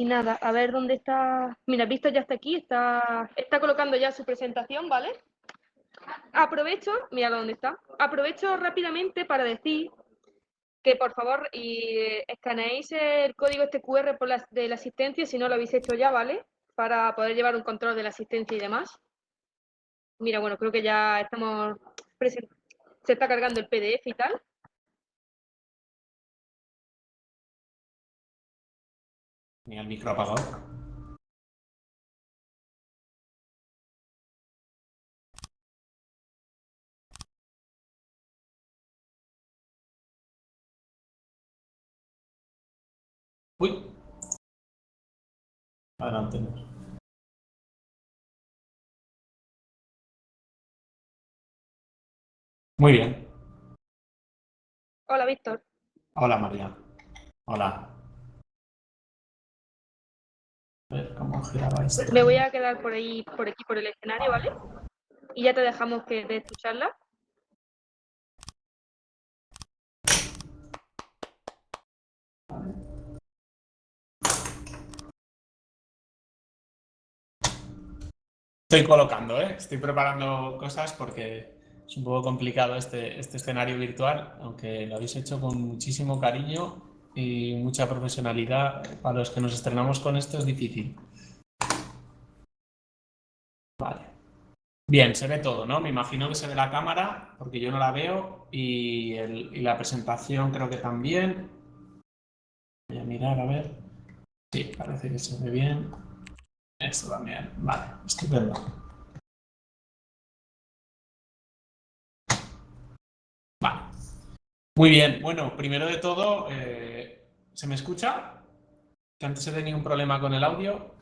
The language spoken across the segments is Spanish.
Y nada, a ver dónde está. Mira, Víctor ya está aquí, está colocando ya su presentación, ¿vale? Aprovecho, mira dónde está. Aprovecho rápidamente para decir que por favor escaneéis el código este QR de la asistencia si no lo habéis hecho ya, ¿vale? Para poder llevar un control de la asistencia y demás. Mira, bueno, creo que ya estamos se está cargando el PDF y tal. Tenía el micro apagado. Uy. Adelante. Muy bien. Hola, Víctor. Hola, María. Hola. A ver cómo giraba esto. Me voy a quedar por aquí, por el escenario, ¿vale? Y ya te dejamos que des tu charla. Estoy colocando, ¿eh? Estoy preparando cosas porque es un poco complicado este escenario virtual, aunque lo habéis hecho con muchísimo cariño y mucha profesionalidad. Para los que nos estrenamos con esto es difícil. Vale. Bien, se ve todo, ¿no? Me imagino que se ve la cámara, porque yo no la veo, y la presentación creo que también. Voy a mirar, a ver. Sí, parece que se ve bien. Esto también. Vale, estupendo. Vale. Muy bien. Bueno, primero de todo, ¿se me escucha? Que antes he tenido un problema con el audio.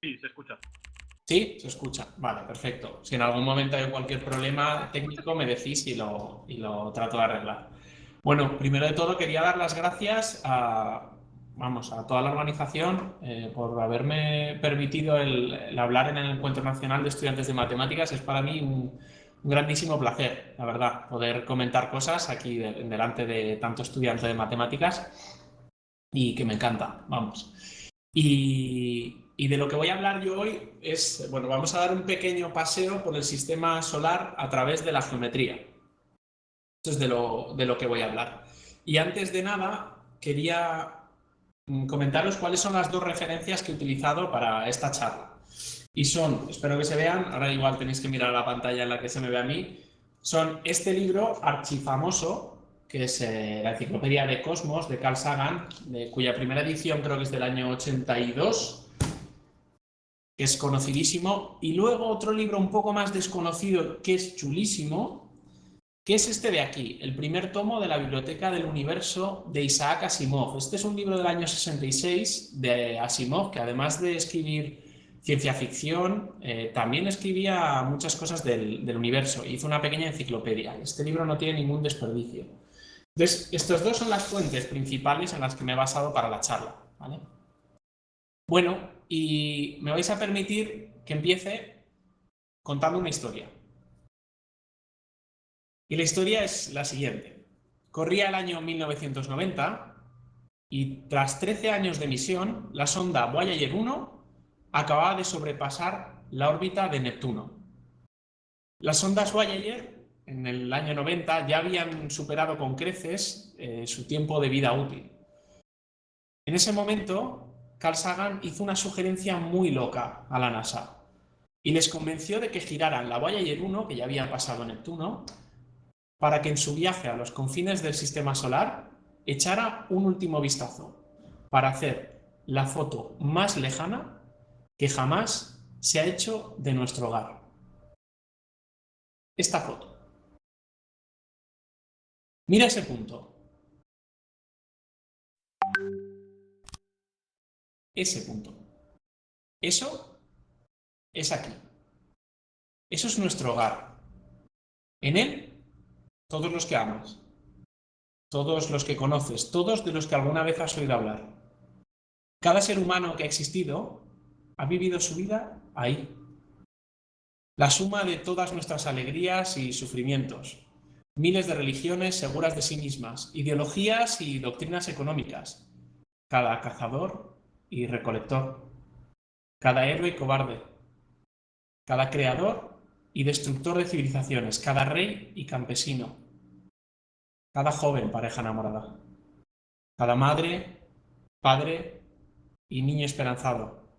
Sí, se escucha. ¿Sí? Se escucha. Vale, perfecto. Si en algún momento hay cualquier problema técnico, me decís y lo trato de arreglar. Bueno, primero de todo quería dar las gracias a toda la organización por haberme permitido el hablar en el Encuentro Nacional de Estudiantes de Matemáticas. Es para mí un grandísimo placer, la verdad, poder comentar cosas aquí delante de tanto estudiante de matemáticas y que me encanta, vamos. Y de lo que voy a hablar yo hoy es, bueno, vamos a dar un pequeño paseo por el sistema solar a través de la geometría. Esto es de lo que voy a hablar. Y antes de nada, quería comentaros cuáles son las dos referencias que he utilizado para esta charla. Y son, espero que se vean, ahora igual tenéis que mirar la pantalla en la que se me ve a mí, son este libro archifamoso, que es la Enciclopedia de Cosmos de Carl Sagan, cuya primera edición creo que es del año 82, que es conocidísimo, y luego otro libro un poco más desconocido que es chulísimo, que es este de aquí, el primer tomo de la Biblioteca del Universo de Isaac Asimov. Este es un libro del año 66 de Asimov, que además de escribir ciencia ficción, también escribía muchas cosas del universo. Hizo una pequeña enciclopedia. Este libro no tiene ningún desperdicio. Entonces, estos dos son las fuentes principales en las que me he basado para la charla, ¿vale? Bueno, y me vais a permitir que empiece contando una historia. Y la historia es la siguiente. Corría el año 1990 y tras 13 años de misión, la sonda Voyager 1 acababa de sobrepasar la órbita de Neptuno. Las sondas Voyager en el año 90 ya habían superado con creces su tiempo de vida útil. En ese momento, Carl Sagan hizo una sugerencia muy loca a la NASA y les convenció de que giraran la Voyager 1, que ya había pasado Neptuno, para que en su viaje a los confines del sistema solar echara un último vistazo para hacer la foto más lejana que jamás se ha hecho de nuestro hogar. Esta foto. Mira ese punto. Ese punto. Eso es aquí. Eso es nuestro hogar. En él, todos los que amas, todos los que conoces, todos de los que alguna vez has oído hablar. Cada ser humano que ha existido ha vivido su vida ahí. La suma de todas nuestras alegrías y sufrimientos. Miles de religiones seguras de sí mismas, ideologías y doctrinas económicas. cada cazador y recolector, cada héroe y cobarde, cada creador y destructor de civilizaciones, cada rey y campesino, cada joven pareja enamorada, cada madre, padre y niño esperanzado,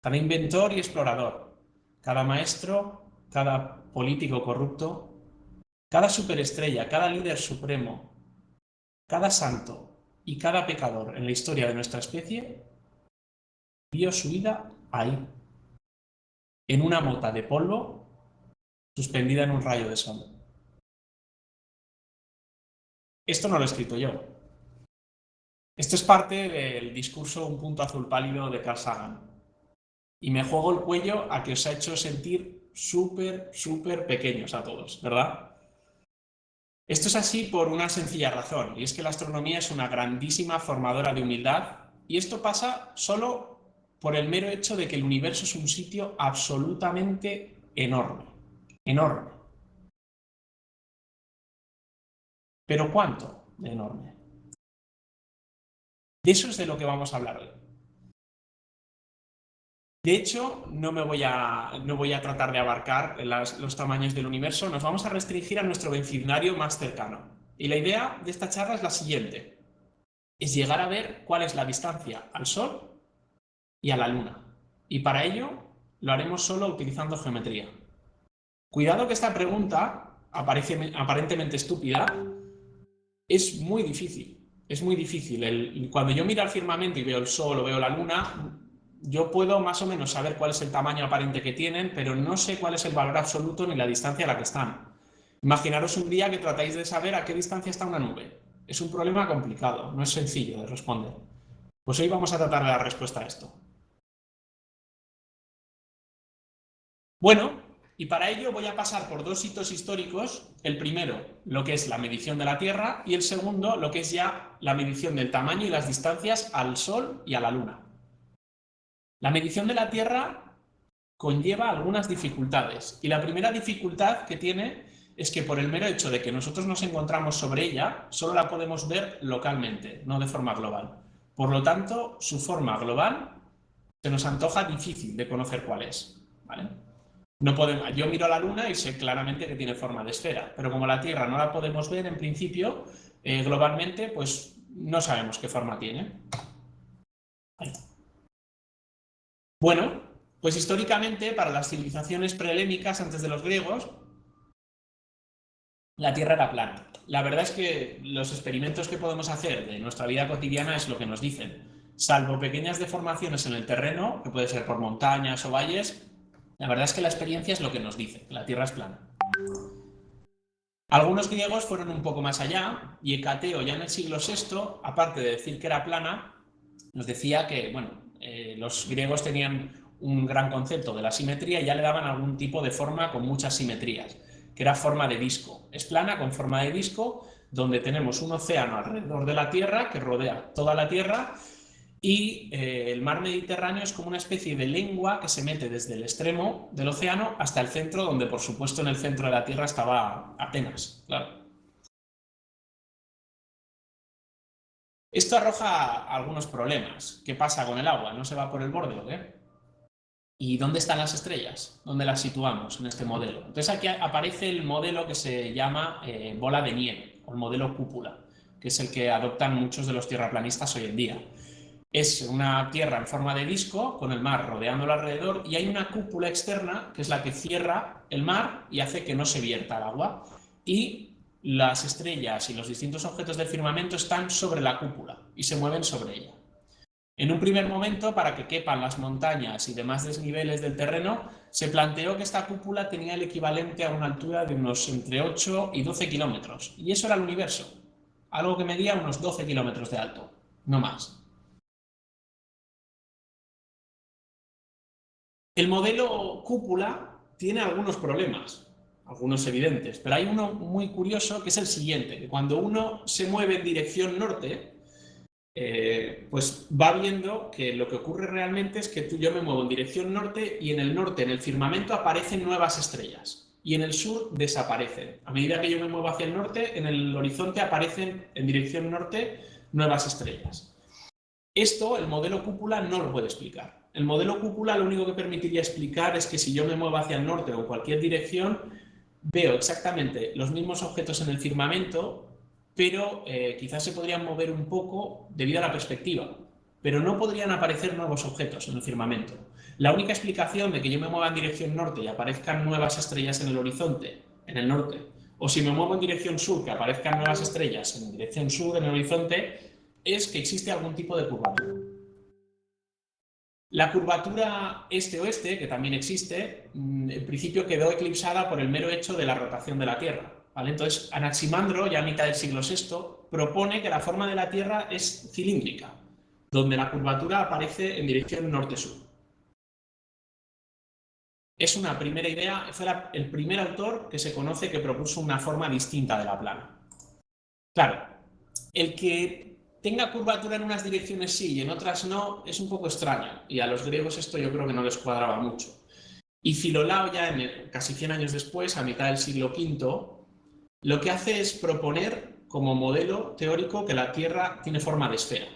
cada inventor y explorador, cada maestro, cada político corrupto, cada superestrella, cada líder supremo, cada santo y cada pecador en la historia de nuestra especie dio su vida ahí, en una mota de polvo suspendida en un rayo de sol. Esto no lo he escrito yo. Esto es parte del discurso Un punto azul pálido de Carl Sagan. Y me juego el cuello a que os ha hecho sentir súper pequeños a todos, ¿verdad? Esto es así por una sencilla razón, y es que la astronomía es una grandísima formadora de humildad, y esto pasa solo por el mero hecho de que el universo es un sitio absolutamente enorme. Enorme. ¿Pero cuánto de enorme? De eso es de lo que vamos a hablar hoy. De hecho, no voy a tratar de abarcar los tamaños del universo, nos vamos a restringir a nuestro vecindario más cercano. Y la idea de esta charla es la siguiente, es llegar a ver cuál es la distancia al Sol y a la Luna. Y para ello lo haremos solo utilizando geometría. Cuidado que esta pregunta, aparentemente estúpida, es muy difícil. Es muy difícil. Cuando yo miro al firmamento y veo el Sol o veo la Luna, yo puedo más o menos saber cuál es el tamaño aparente que tienen, pero no sé cuál es el valor absoluto ni la distancia a la que están. Imaginaros un día que tratáis de saber a qué distancia está una nube. Es un problema complicado, no es sencillo de responder. Pues hoy vamos a tratar de dar respuesta a esto. Bueno, y para ello voy a pasar por dos hitos históricos. El primero, lo que es la medición de la Tierra, y el segundo, lo que es ya la medición del tamaño y las distancias al Sol y a la Luna. La medición de la Tierra conlleva algunas dificultades, y la primera dificultad que tiene es que por el mero hecho de que nosotros nos encontramos sobre ella, solo la podemos ver localmente, no de forma global. Por lo tanto, su forma global se nos antoja difícil de conocer cuál es, ¿vale? No podemos, yo miro a la Luna y sé claramente que tiene forma de esfera, pero como la Tierra no la podemos ver en principio, globalmente, pues no sabemos qué forma tiene. Ahí. Bueno, pues históricamente, para las civilizaciones prehelénicas antes de los griegos, la Tierra era plana. La verdad es que los experimentos que podemos hacer de nuestra vida cotidiana es lo que nos dicen. Salvo pequeñas deformaciones en el terreno, que puede ser por montañas o valles, la verdad es que la experiencia es lo que nos dice, que la Tierra es plana. Algunos griegos fueron un poco más allá, y Hecateo ya en el siglo VI, aparte de decir que era plana, nos decía que, bueno, los griegos tenían un gran concepto de la simetría y ya le daban algún tipo de forma con muchas simetrías, que era forma de disco. Es plana con forma de disco, donde tenemos un océano alrededor de la Tierra que rodea toda la Tierra, y el mar Mediterráneo es como una especie de lengua que se mete desde el extremo del océano hasta el centro, donde por supuesto en el centro de la Tierra estaba Atenas, claro. Esto arroja algunos problemas. ¿Qué pasa con el agua? ¿No se va por el borde o qué? ¿Y dónde están las estrellas? ¿Dónde las situamos en este modelo? Entonces aquí aparece el modelo que se llama bola de nieve, o el modelo cúpula, que es el que adoptan muchos de los tierraplanistas hoy en día. Es una tierra en forma de disco, con el mar rodeándolo alrededor, y hay una cúpula externa, que es la que cierra el mar y hace que no se vierta el agua. Y las estrellas y los distintos objetos del firmamento están sobre la cúpula y se mueven sobre ella. En un primer momento, para que quepan las montañas y demás desniveles del terreno, se planteó que esta cúpula tenía el equivalente a una altura de unos entre 8 y 12 kilómetros. Y eso era el universo, algo que medía unos 12 kilómetros de alto, no más. El modelo cúpula tiene algunos problemas, algunos evidentes, pero hay uno muy curioso que es el siguiente, que cuando uno se mueve en dirección norte, pues va viendo que lo que ocurre realmente es que yo me muevo en dirección norte y en el norte, en el firmamento, aparecen nuevas estrellas y en el sur desaparecen. A medida que yo me muevo hacia el norte, en el horizonte aparecen en dirección norte nuevas estrellas. Esto el modelo cúpula no lo puede explicar. El modelo cúpula lo único que permitiría explicar es que si yo me muevo hacia el norte o en cualquier dirección, veo exactamente los mismos objetos en el firmamento, pero quizás se podrían mover un poco debido a la perspectiva, pero no podrían aparecer nuevos objetos en el firmamento. La única explicación de que yo me mueva en dirección norte y aparezcan nuevas estrellas en el horizonte, en el norte, o si me muevo en dirección sur, que aparezcan nuevas estrellas en dirección sur en el horizonte, es que existe algún tipo de curvatura. La curvatura este-oeste, que también existe, en principio quedó eclipsada por el mero hecho de la rotación de la Tierra, ¿vale? Entonces, Anaximandro, ya a mitad del siglo VI, propone que la forma de la Tierra es cilíndrica, donde la curvatura aparece en dirección norte-sur. Es una primera idea, fue el primer autor que se conoce que propuso una forma distinta de la plana. Claro, el que tenga curvatura en unas direcciones sí y en otras no es un poco extraño, y a los griegos esto yo creo que no les cuadraba mucho. Y Filolao ya casi 100 años después, a mitad del siglo V, lo que hace es proponer como modelo teórico que la Tierra tiene forma de esfera,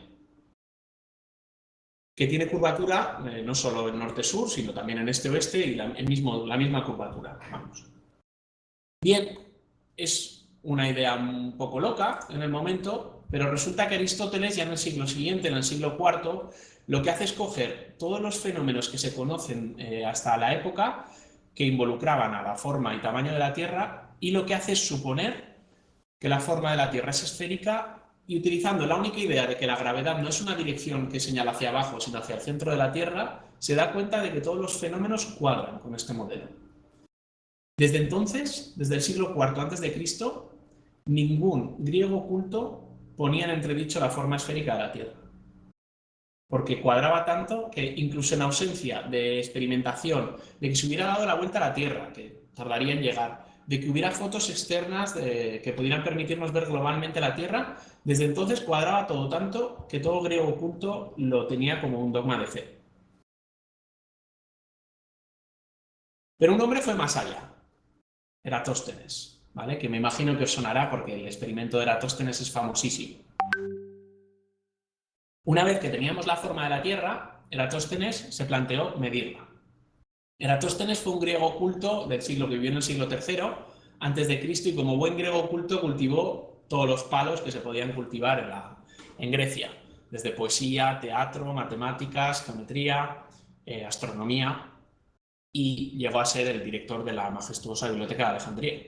que tiene curvatura no solo en norte-sur, sino también en este-oeste y la misma curvatura. Vamos. Bien, es una idea un poco loca en el momento, pero resulta que Aristóteles ya en el siglo siguiente, en el siglo IV, lo que hace es coger todos los fenómenos que se conocen hasta la época que involucraban a la forma y tamaño de la Tierra, y lo que hace es suponer que la forma de la Tierra es esférica, y utilizando la única idea de que la gravedad no es una dirección que señala hacia abajo, sino hacia el centro de la Tierra, se da cuenta de que todos los fenómenos cuadran con este modelo. Desde entonces, desde el siglo IV a.C., ningún griego culto ponía en entredicho la forma esférica de la Tierra, porque cuadraba tanto que incluso en ausencia de experimentación, de que se hubiera dado la vuelta a la Tierra, que tardaría en llegar, de que hubiera fotos externas que pudieran permitirnos ver globalmente la Tierra, desde entonces cuadraba todo tanto que todo griego culto lo tenía como un dogma de fe. Pero un hombre fue más allá. Eratóstenes, ¿vale? Que me imagino que os sonará porque el experimento de Eratóstenes es famosísimo. Una vez que teníamos la forma de la Tierra, Eratóstenes se planteó medirla. Eratóstenes fue un griego culto del siglo que vivió en el siglo III antes de Cristo, y como buen griego culto cultivó todos los palos que se podían cultivar en Grecia, desde poesía, teatro, matemáticas, geometría, astronomía, y llegó a ser el director de la majestuosa Biblioteca de Alejandría.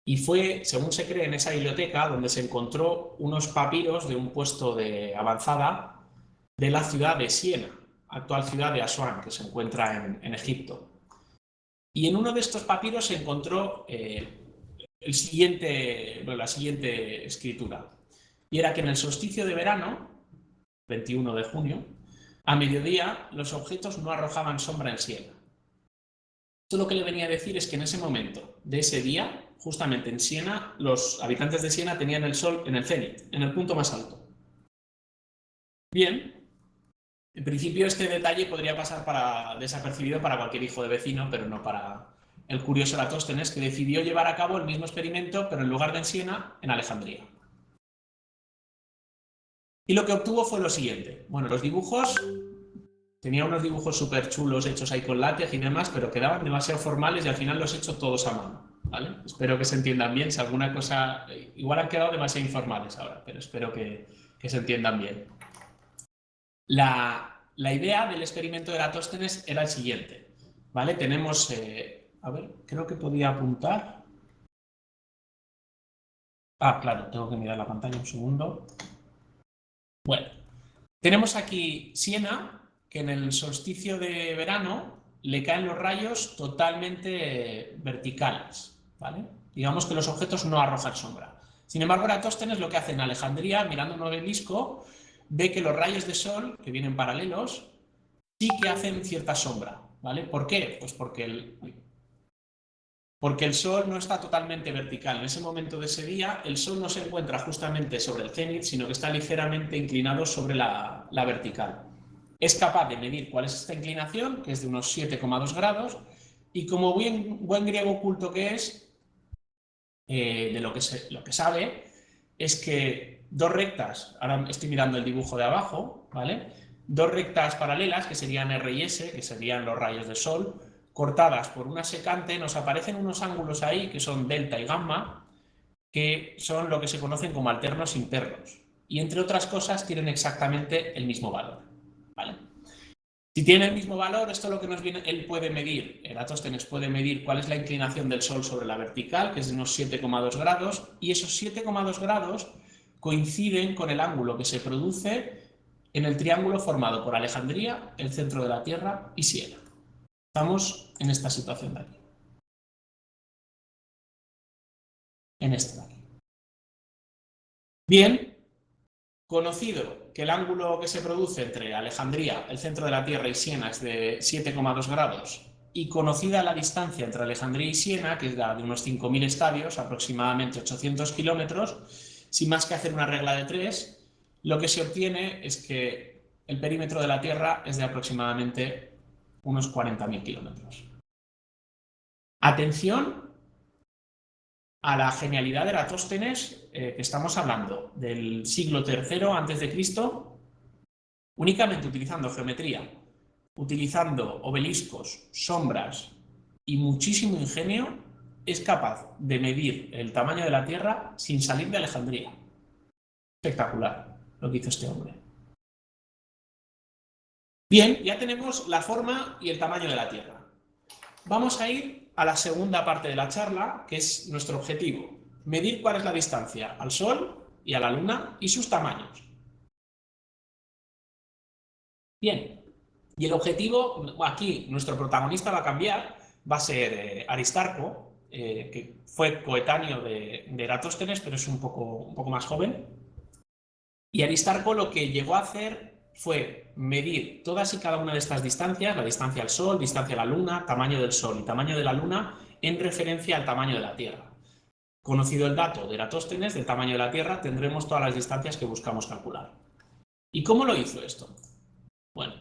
Y fue, según se cree, en esa biblioteca donde se encontró unos papiros de un puesto de avanzada de la ciudad de Siena, actual ciudad de Asuán, que se encuentra en Egipto. Y en uno de estos papiros se encontró la siguiente escritura. Y era que en el solsticio de verano, 21 de junio, a mediodía los objetos no arrojaban sombra en Siena. Esto lo que le venía a decir es que en ese momento de ese día, justamente en Siena, los habitantes de Siena tenían el sol en el cenit, en el punto más alto. Bien, en principio este detalle podría pasar desapercibido para cualquier hijo de vecino, pero no para el curioso Eratóstenes, que decidió llevar a cabo el mismo experimento, pero en lugar de en Siena, en Alejandría. Y lo que obtuvo fue lo siguiente. Bueno, los dibujos, tenía unos dibujos súper chulos hechos ahí con látex y demás, pero quedaban demasiado formales y al final los he hecho todos a mano, ¿vale? Espero que se entiendan bien. Si alguna cosa, igual han quedado demasiado informales ahora, pero espero que se entiendan bien. La idea del experimento de Eratóstenes era el siguiente, ¿vale? Tenemos, a ver, creo que podía apuntar. Ah, claro, tengo que mirar la pantalla un segundo. Bueno, tenemos aquí Siena, que en el solsticio de verano le caen los rayos totalmente verticales, ¿vale? Digamos que los objetos no arrojan sombra. Sin embargo, Eratóstenes lo que hace en Alejandría, mirando un obelisco, ve que los rayos de sol, que vienen paralelos, sí que hacen cierta sombra, ¿vale? ¿Por qué? Pues porque el Sol no está totalmente vertical. En ese momento de ese día, el Sol no se encuentra justamente sobre el cenit, sino que está ligeramente inclinado sobre la vertical. Es capaz de medir cuál es esta inclinación, que es de unos 7,2 grados, y como buen griego culto que es, de lo que sabe, es que dos rectas, ahora estoy mirando el dibujo de abajo, ¿vale? Dos rectas paralelas, que serían R y S, que serían los rayos del Sol, cortadas por una secante, nos aparecen unos ángulos ahí, que son delta y gamma, que son lo que se conocen como alternos internos. Y entre otras cosas, tienen exactamente el mismo valor, ¿vale? Si tiene el mismo valor, esto es lo que nos viene, él puede medir, Eratóstenes puede medir cuál es la inclinación del Sol sobre la vertical, que es de unos 7,2 grados, y esos 7,2 grados coinciden con el ángulo que se produce en el triángulo formado por Alejandría, el centro de la Tierra y Siena. Estamos en esta situación de aquí. En esta de aquí. Bien, conocido que el ángulo que se produce entre Alejandría, el centro de la Tierra y Siena es de 7,2 grados, y conocida la distancia entre Alejandría y Siena, que es la de unos 5.000 estadios, aproximadamente 800 kilómetros, sin más que hacer una regla de 3, lo que se obtiene es que el perímetro de la Tierra es de aproximadamente unos 40.000 kilómetros. Atención a la genialidad de Eratóstenes, que estamos hablando del siglo III a.C., únicamente utilizando geometría, utilizando obeliscos, sombras y muchísimo ingenio, es capaz de medir el tamaño de la Tierra sin salir de Alejandría. Espectacular lo que hizo este hombre. Bien, ya tenemos la forma y el tamaño de la Tierra. Vamos a ir a la segunda parte de la charla, que es nuestro objetivo: medir cuál es la distancia al Sol y a la Luna y sus tamaños. Bien, y el objetivo, aquí nuestro protagonista va a cambiar, va a ser Aristarco, que fue coetáneo de Eratóstenes, pero es un poco más joven. Y Aristarco lo que llegó a hacer fue medir todas y cada una de estas distancias, la distancia al Sol, distancia a la Luna, tamaño del Sol y tamaño de la Luna, en referencia al tamaño de la Tierra. Conocido el dato de Eratóstenes del tamaño de la Tierra, tendremos todas las distancias que buscamos calcular. ¿Y cómo lo hizo esto? Bueno,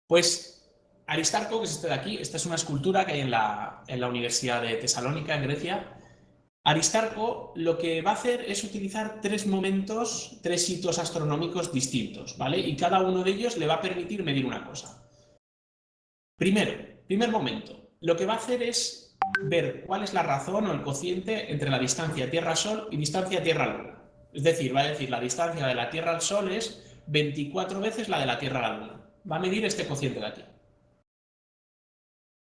pues Aristarco, que es este de aquí, esta es una escultura que hay en la Universidad de Tesalónica, en Grecia. Aristarco lo que va a hacer es utilizar tres momentos, tres hitos astronómicos distintos, ¿vale? Y cada uno de ellos le va a permitir medir una cosa. Primer momento, lo que va a hacer es ver cuál es la razón o el cociente entre la distancia Tierra-Sol y distancia Tierra-Luna. Es decir, va a decir la distancia de la Tierra al Sol es 24 veces la de la Tierra a la Luna. Va a medir este cociente de aquí.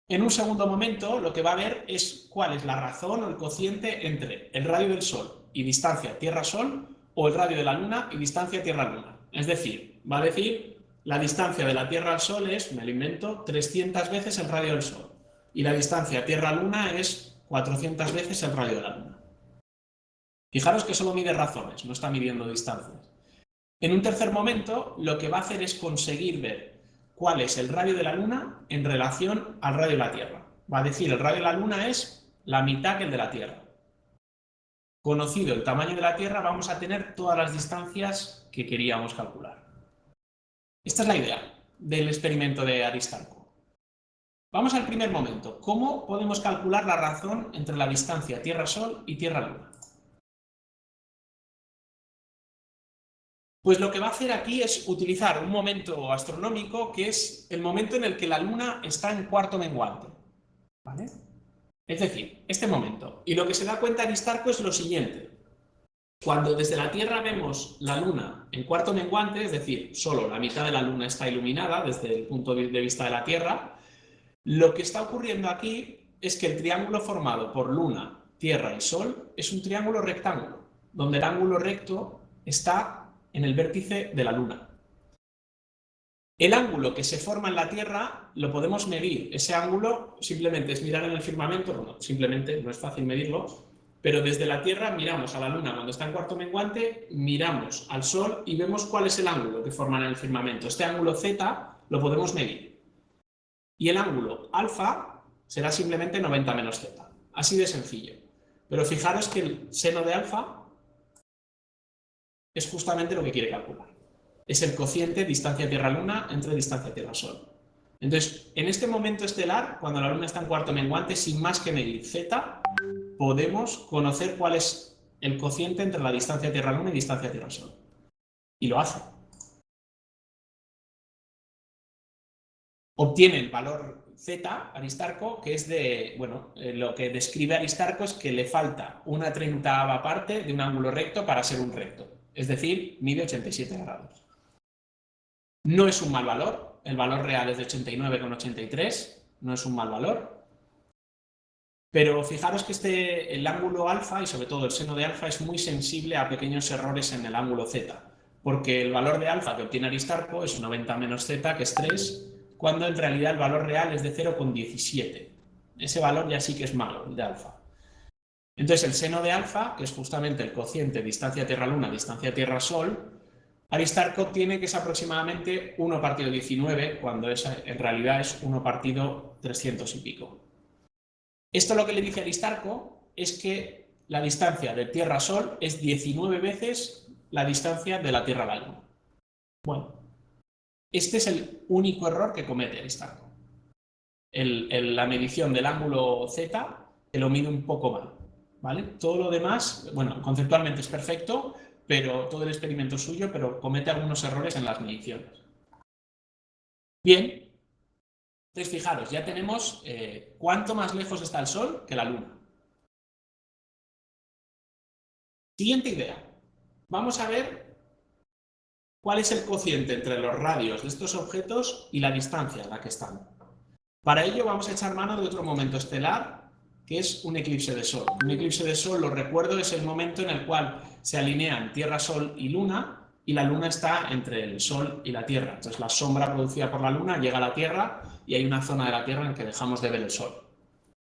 En un segundo momento, lo que va a ver es cuál es la razón o el cociente entre el radio del Sol y distancia Tierra-Sol o el radio de la Luna y distancia Tierra-Luna. Es decir, va a decir la distancia de la Tierra al Sol es, me lo invento, 300 veces el radio del Sol y la distancia Tierra-Luna es 400 veces el radio de la Luna. Fijaros que solo mide razones, no está midiendo distancias. En un tercer momento, lo que va a hacer es conseguir ver cuál es el radio de la Luna en relación al radio de la Tierra. Va a decir, el radio de la Luna es la mitad que el de la Tierra. Conocido el tamaño de la Tierra, vamos a tener todas las distancias que queríamos calcular. Esta es la idea del experimento de Aristarco. Vamos al primer momento. ¿Cómo podemos calcular la razón entre la distancia Tierra-Sol y Tierra-Luna? Pues lo que va a hacer aquí es utilizar un momento astronómico que es el momento en el que la Luna está en cuarto menguante, ¿vale? Es decir, este momento. Y lo que se da cuenta Aristarco es lo siguiente. Cuando desde la Tierra vemos la Luna en cuarto menguante, es decir, solo la mitad de la Luna está iluminada desde el punto de vista de la Tierra, lo que está ocurriendo aquí es que el triángulo formado por Luna, Tierra y Sol es un triángulo rectángulo, donde el ángulo recto está en el vértice de la Luna. El ángulo que se forma en la Tierra lo podemos medir. Ese ángulo simplemente es mirar en el firmamento, bueno, simplemente no es fácil medirlo, pero desde la Tierra miramos a la Luna cuando está en cuarto menguante, miramos al Sol y vemos cuál es el ángulo que forman en el firmamento. Este ángulo Z lo podemos medir. Y el ángulo alfa será simplemente 90 menos Z. Así de sencillo. Pero fijaros que el seno de alfa es justamente lo que quiere calcular. Es el cociente distancia Tierra-Luna entre distancia Tierra-Sol. Entonces, en este momento estelar, cuando la Luna está en cuarto menguante, sin más que medir Z, podemos conocer cuál es el cociente entre la distancia Tierra-Luna y distancia Tierra-Sol. Y lo hace. Obtiene el valor Z, Aristarco, que es de, bueno, lo que describe Aristarco es que le falta una 30ª parte de un ángulo recto para ser un recto. Es decir, mide 87 grados. No es un mal valor, el valor real es de 89,83, no es un mal valor. Pero fijaros que el ángulo alfa y sobre todo el seno de alfa es muy sensible a pequeños errores en el ángulo Z, porque el valor de alfa que obtiene Aristarco es 90 menos Z, que es 3, cuando en realidad el valor real es de 0,17. Ese valor ya sí que es malo, el de alfa. Entonces el seno de alfa, que es justamente el cociente distancia Tierra-Luna, distancia Tierra-Sol, Aristarco obtiene que es aproximadamente 1 partido 19, cuando en realidad es 1 partido 300 y pico. Esto lo que le dice Aristarco es que la distancia de Tierra a Sol es 19 veces la distancia de la Tierra a la Luna. Bueno, este es el único error que comete Aristarco. La medición del ángulo Z que lo mide un poco mal, ¿vale? Todo lo demás, bueno, conceptualmente es perfecto, pero todo el experimento es suyo, pero comete algunos errores en las mediciones. Bien. Entonces, fijaros, ya tenemos cuánto más lejos está el Sol que la Luna. Siguiente idea. Vamos a ver cuál es el cociente entre los radios de estos objetos y la distancia en la que están. Para ello vamos a echar mano de otro momento estelar, que es un eclipse de Sol. Un eclipse de Sol, lo recuerdo, es el momento en el cual se alinean Tierra, Sol y Luna, y la Luna está entre el Sol y la Tierra. Entonces la sombra producida por la Luna llega a la Tierra y hay una zona de la Tierra en que dejamos de ver el Sol.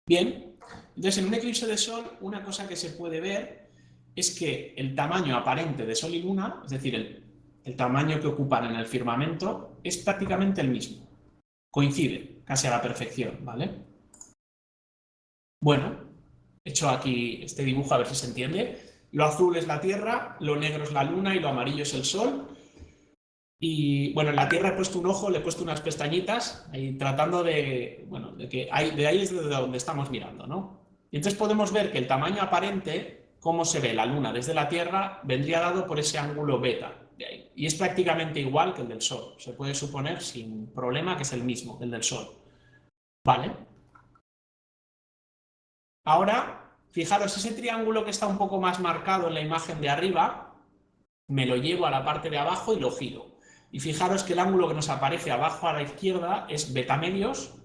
Bien, entonces en un eclipse de Sol una cosa que se puede ver es que el tamaño aparente de Sol y Luna, es decir, el tamaño que ocupan en el firmamento, es prácticamente el mismo. Coincide casi a la perfección, ¿vale? Bueno, he hecho aquí este dibujo a ver si se entiende. Lo azul es la Tierra, lo negro es la Luna y lo amarillo es el Sol. Y bueno, en la Tierra he puesto un ojo, le he puesto unas pestañitas, ahí, tratando de, bueno, de ahí es de donde estamos mirando, ¿no? Y entonces podemos ver que el tamaño aparente, cómo se ve la Luna desde la Tierra, vendría dado por ese ángulo beta de ahí. Y es prácticamente igual que el del Sol. Se puede suponer sin problema que es el mismo, el del Sol. ¿Vale? Ahora, fijaros, ese triángulo que está un poco más marcado en la imagen de arriba, me lo llevo a la parte de abajo y lo giro. Y fijaros que el ángulo que nos aparece abajo a la izquierda es beta medios,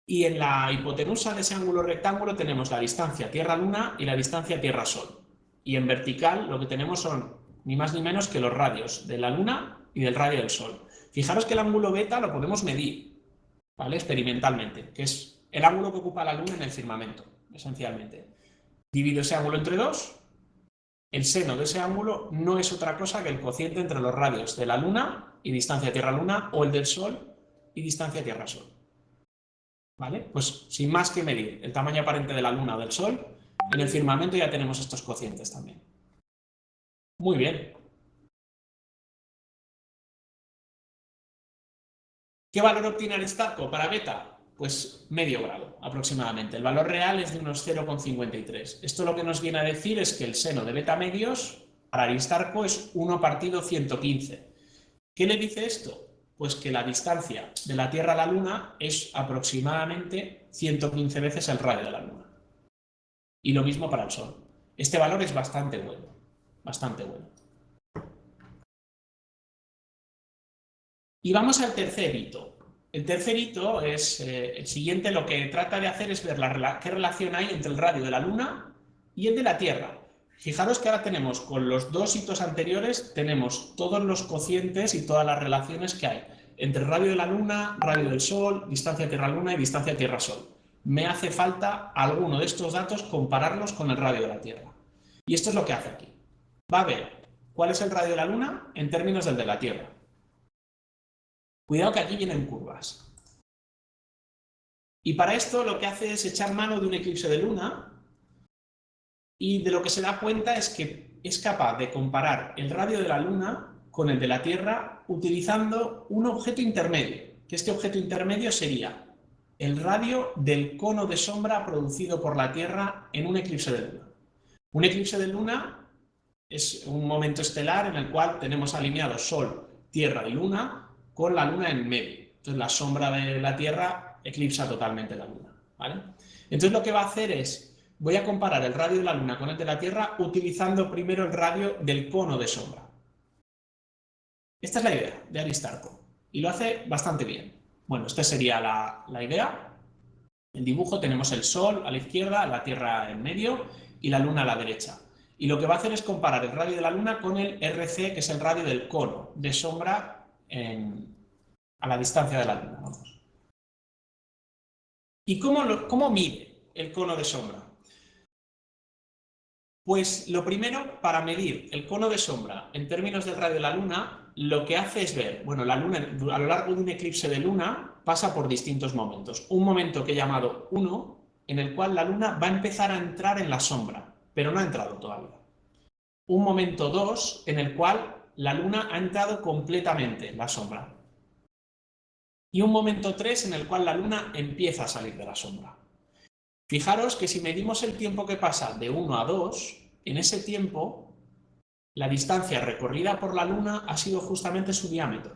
y en la hipotenusa de ese ángulo rectángulo tenemos la distancia Tierra-Luna y la distancia Tierra-Sol. Y en vertical lo que tenemos son ni más ni menos que los radios de la Luna y del radio del Sol. Fijaros que el ángulo beta lo podemos medir, ¿vale? Experimentalmente, que es el ángulo que ocupa la Luna en el firmamento, esencialmente. Divido ese ángulo entre 2. El seno de ese ángulo no es otra cosa que el cociente entre los radios de la Luna y distancia Tierra-Luna o el del Sol y distancia Tierra-Sol. ¿Vale? Pues sin más que medir el tamaño aparente de la Luna o del Sol, en el firmamento ya tenemos estos cocientes también. Muy bien. ¿Qué valor obtiene Aristarco para beta? Pues medio grado aproximadamente. El valor real es de unos 0,53. Esto lo que nos viene a decir es que el seno de beta medios para Aristarco es 1 partido 115. ¿Qué le dice esto? Pues que la distancia de la Tierra a la Luna es aproximadamente 115 veces el radio de la Luna. Y lo mismo para el Sol. Este valor es bastante bueno. Bastante bueno. Y vamos al tercer hito. El tercer hito es el siguiente. Lo que trata de hacer es ver qué relación hay entre el radio de la Luna y el de la Tierra. Fijaros que ahora tenemos, con los dos hitos anteriores, tenemos todos los cocientes y todas las relaciones que hay entre el radio de la Luna, radio del Sol, distancia Tierra-Luna y distancia Tierra-Sol. Me hace falta alguno de estos datos compararlos con el radio de la Tierra. Y esto es lo que hace aquí. Va a ver cuál es el radio de la Luna en términos del de la Tierra. Cuidado que aquí vienen curvas. Y para esto lo que hace es echar mano de un eclipse de Luna, y de lo que se da cuenta es que es capaz de comparar el radio de la Luna con el de la Tierra utilizando un objeto intermedio, que este objeto intermedio sería el radio del cono de sombra producido por la Tierra en un eclipse de Luna. Un eclipse de luna es un momento estelar en el cual tenemos alineados Sol, Tierra y Luna con la Luna en medio. Entonces la sombra de la Tierra eclipsa totalmente la Luna, ¿vale? Entonces lo que va a hacer es, voy a comparar el radio de la Luna con el de la Tierra utilizando primero el radio del cono de sombra. Esta es la idea de Aristarco y lo hace bastante bien. Bueno, esta sería la idea. El dibujo tenemos el Sol a la izquierda, la Tierra en medio y la Luna a la derecha. Y lo que va a hacer es comparar el radio de la Luna con el RC, que es el radio del cono de sombra a la distancia de la Luna. Vamos. ¿Y cómo mide el cono de sombra? Pues lo primero, para medir el cono de sombra en términos del radio de la Luna, lo que hace es ver, bueno, la Luna a lo largo de un eclipse de Luna pasa por distintos momentos. Un momento que he llamado 1, en el cual la Luna va a empezar a entrar en la sombra, pero no ha entrado todavía. Un momento 2, en el cual la Luna ha entrado completamente en la sombra. Y un momento 3, en el cual la Luna empieza a salir de la sombra. Fijaros que si medimos el tiempo que pasa de 1 a 2, en ese tiempo la distancia recorrida por la Luna ha sido justamente su diámetro.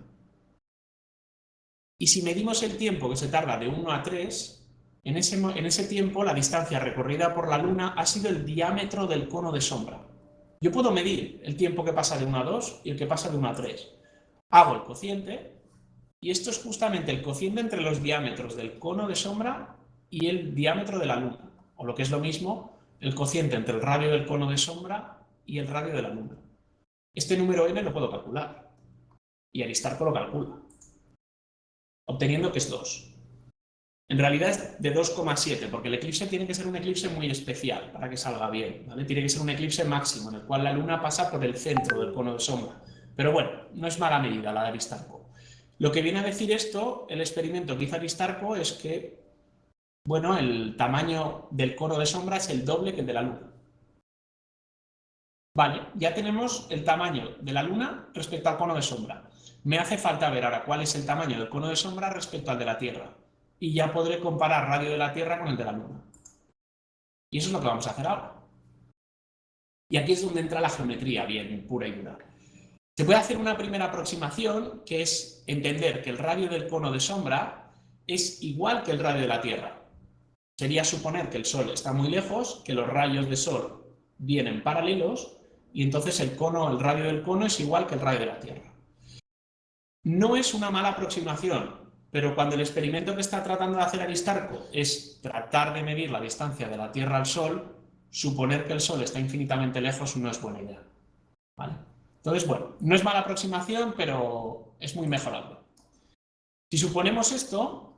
Y si medimos el tiempo que se tarda de 1 a 3, en ese tiempo la distancia recorrida por la Luna ha sido el diámetro del cono de sombra. Yo puedo medir el tiempo que pasa de 1 a 2 y el que pasa de 1 a 3. Hago el cociente y esto es justamente el cociente entre los diámetros del cono de sombra y el diámetro de la Luna, o lo que es lo mismo, el cociente entre el radio del cono de sombra y el radio de la Luna. Este número n lo puedo calcular, y Aristarco lo calcula, obteniendo que es 2. En realidad es de 2,7, porque el eclipse tiene que ser un eclipse muy especial para que salga bien, ¿vale? Tiene que ser un eclipse máximo, en el cual la Luna pasa por el centro del cono de sombra. Pero bueno, no es mala medida la de Aristarco. Lo que viene a decir esto, el experimento que hizo Aristarco, es que bueno, el tamaño del cono de sombra es el doble que el de la Luna. Vale, ya tenemos el tamaño de la Luna respecto al cono de sombra. Me hace falta ver ahora cuál es el tamaño del cono de sombra respecto al de la Tierra. Y ya podré comparar radio de la Tierra con el de la Luna. Y eso es lo que vamos a hacer ahora. Y aquí es donde entra la geometría bien pura y dura. Se puede hacer una primera aproximación, que es entender que el radio del cono de sombra es igual que el radio de la Tierra. Sería suponer que el Sol está muy lejos, que los rayos de Sol vienen paralelos y entonces el radio del cono es igual que el radio de la Tierra. No es una mala aproximación, pero cuando el experimento que está tratando de hacer Aristarco es tratar de medir la distancia de la Tierra al Sol, suponer que el Sol está infinitamente lejos no es buena idea, ¿vale? Entonces, bueno, no es mala aproximación, pero es muy mejorable. Si suponemos esto,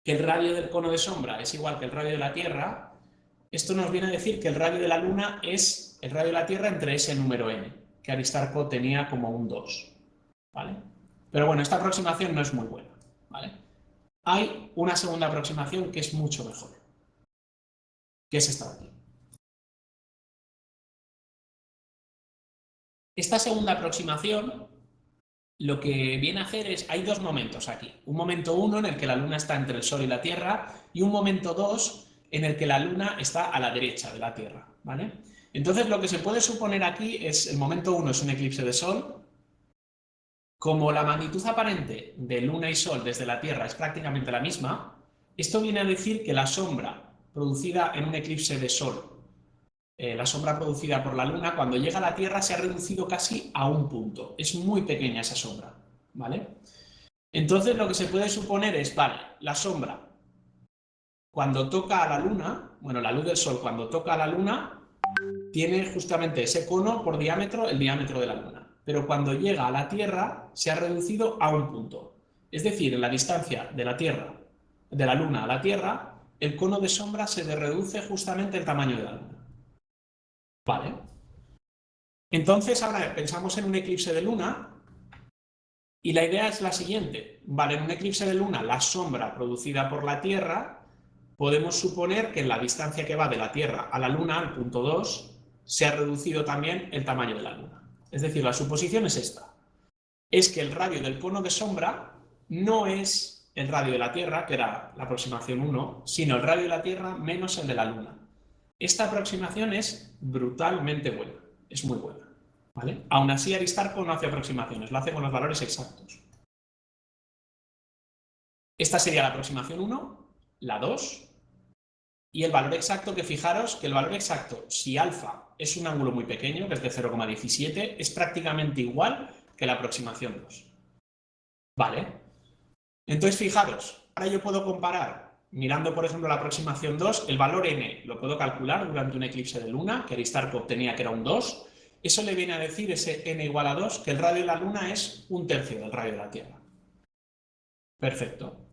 que el radio del cono de sombra es igual que el radio de la Tierra, esto nos viene a decir que el radio de la Luna es el radio de la Tierra entre ese número n, que Aristarco tenía como un 2, ¿vale? Pero bueno, esta aproximación no es muy buena, ¿vale? Hay una segunda aproximación que es mucho mejor, que es esta de aquí. Esta segunda aproximación lo que viene a hacer es, hay dos momentos aquí. Un momento 1 en el que la Luna está entre el Sol y la Tierra y un momento 2 en el que la Luna está a la derecha de la Tierra, ¿vale? Entonces lo que se puede suponer aquí es, el momento 1 es un eclipse de Sol. Como la magnitud aparente de Luna y Sol desde la Tierra es prácticamente la misma, esto viene a decir que la sombra producida en un eclipse de Sol, la sombra producida por la Luna, cuando llega a la Tierra se ha reducido casi a un punto. Es muy pequeña esa sombra, ¿vale? Entonces lo que se puede suponer es, vale, la sombra cuando toca a la Luna, bueno, la luz del Sol cuando toca a la Luna tiene justamente ese cono por diámetro, el diámetro de la Luna. Pero cuando llega a la Tierra se ha reducido a un punto. Es decir, en la distancia de la Luna a la Tierra, el cono de sombra se reduce justamente el tamaño de la Luna. Vale. Entonces ahora pensamos en un eclipse de Luna y la idea es la siguiente. Vale, en un eclipse de Luna la sombra producida por la Tierra, podemos suponer que en la distancia que va de la Tierra a la Luna, al punto 2, se ha reducido también el tamaño de la Luna. Es decir, la suposición es esta. Es que el radio del cono de sombra no es el radio de la Tierra, que era la aproximación 1, sino el radio de la Tierra menos el de la Luna. Esta aproximación es brutalmente buena, es muy buena, ¿vale? Aún así, Aristarco no hace aproximaciones, lo hace con los valores exactos. Esta sería la aproximación 1, la 2, y el valor exacto, que fijaros que el valor exacto, si alfa es un ángulo muy pequeño, que es de 0,17, es prácticamente igual que la aproximación 2. ¿Vale? Entonces, fijaros, ahora yo puedo comparar, mirando por ejemplo la aproximación 2, el valor n lo puedo calcular durante un eclipse de luna, que Aristarco obtenía que era un 2. Eso le viene a decir, ese n igual a 2, que el radio de la luna es 1/3 del radio de la Tierra. Perfecto.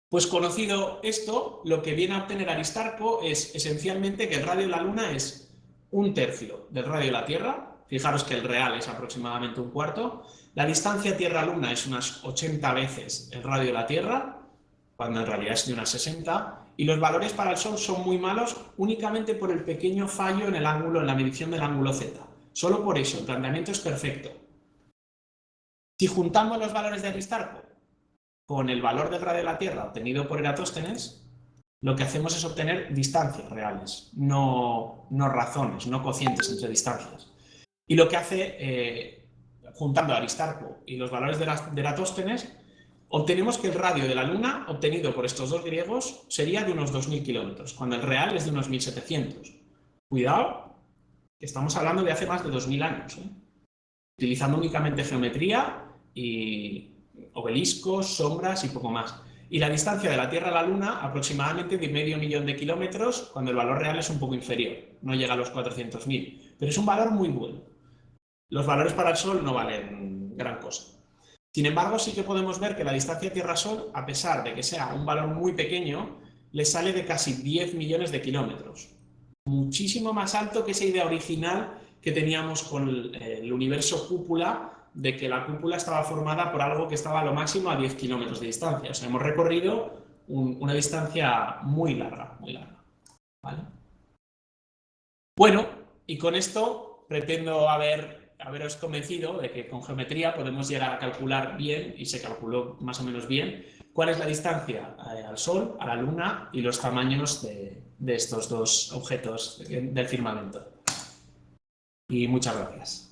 Pues conocido esto, lo que viene a obtener Aristarco es esencialmente que el radio de la Luna es 1/3 del radio de la Tierra. Fijaros que el real es aproximadamente 1/4. La distancia Tierra-Luna es unas 80 veces el radio de la Tierra, cuando en realidad es de unas 60. Y los valores para el Sol son muy malos únicamente por el pequeño fallo en el ángulo, en la medición del ángulo Z. Solo por eso, el planteamiento es perfecto. Si juntamos los valores de Aristarco con el valor del radio de la Tierra obtenido por Eratóstenes, lo que hacemos es obtener distancias reales, no razones, no cocientes entre distancias. Y lo que hace, juntando Aristarco y los valores de Eratóstenes, obtenemos que el radio de la Luna, obtenido por estos dos griegos, sería de unos 2000 kilómetros, cuando el real es de unos 1700. Cuidado, que estamos hablando de hace más de 2000 años, utilizando únicamente geometría y obeliscos, sombras y poco más. Y la distancia de la Tierra a la Luna, aproximadamente de medio millón de kilómetros, cuando el valor real es un poco inferior, no llega a los 400.000, pero es un valor muy bueno. Los valores para el Sol no valen gran cosa. Sin embargo, sí que podemos ver que la distancia Tierra-Sol, a pesar de que sea un valor muy pequeño, le sale de casi 10 millones de kilómetros. Muchísimo más alto que esa idea original que teníamos con el universo cúpula, de que la cúpula estaba formada por algo que estaba a lo máximo a 10 kilómetros de distancia. O sea, hemos recorrido una distancia muy larga, ¿vale? Bueno, y con esto pretendo haberos convencido de que con geometría podemos llegar a calcular bien, y se calculó más o menos bien, cuál es la distancia al Sol, a la Luna y los tamaños de estos dos objetos del firmamento. Y muchas gracias.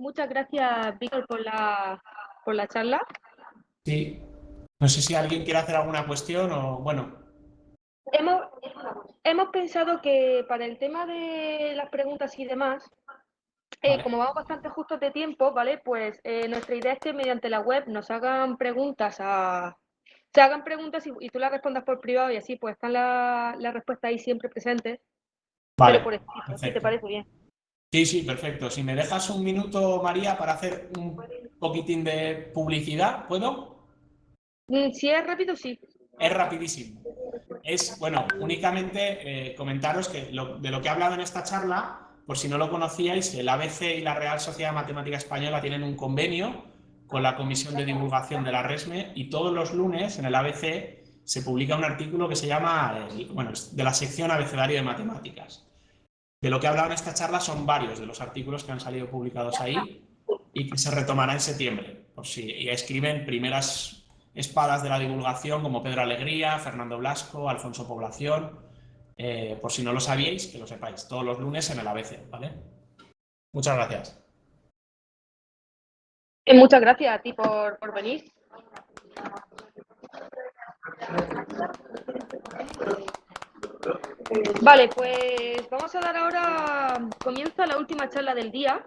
Muchas gracias, Víctor, por la charla. Sí. No sé si alguien quiere hacer alguna cuestión o, bueno. Hemos pensado que para el tema de las preguntas y demás, Vale. como vamos bastante justos de tiempo, ¿vale? Pues nuestra idea es que mediante la web nos hagan preguntas y tú las respondas por privado, y así pues están las respuestas ahí siempre presentes. Vale, pero por escrito, perfecto. si te parece bien. Sí, perfecto. Si me dejas un minuto, María, para hacer un poquitín de publicidad, ¿puedo? Si es rápido, sí. Es rapidísimo. Bueno, únicamente comentaros que de lo que he hablado en esta charla, por si no lo conocíais, el ABC y la Real Sociedad Matemática Española tienen un convenio con la Comisión de Divulgación de la RESME, y todos los lunes en el ABC se publica un artículo que se llama, de la sección Abecedario de Matemáticas. De lo que he hablado en esta charla son varios de los artículos que han salido publicados ahí y que se retomará en septiembre, por si escriben primeras espadas de la divulgación como Pedro Alegría, Fernando Blasco, Alfonso Población, por si no lo sabíais, que lo sepáis, todos los lunes en el ABC, ¿vale? Muchas gracias. Muchas gracias a ti por venir. Vale, pues vamos a dar ahora, comienza la última charla del día,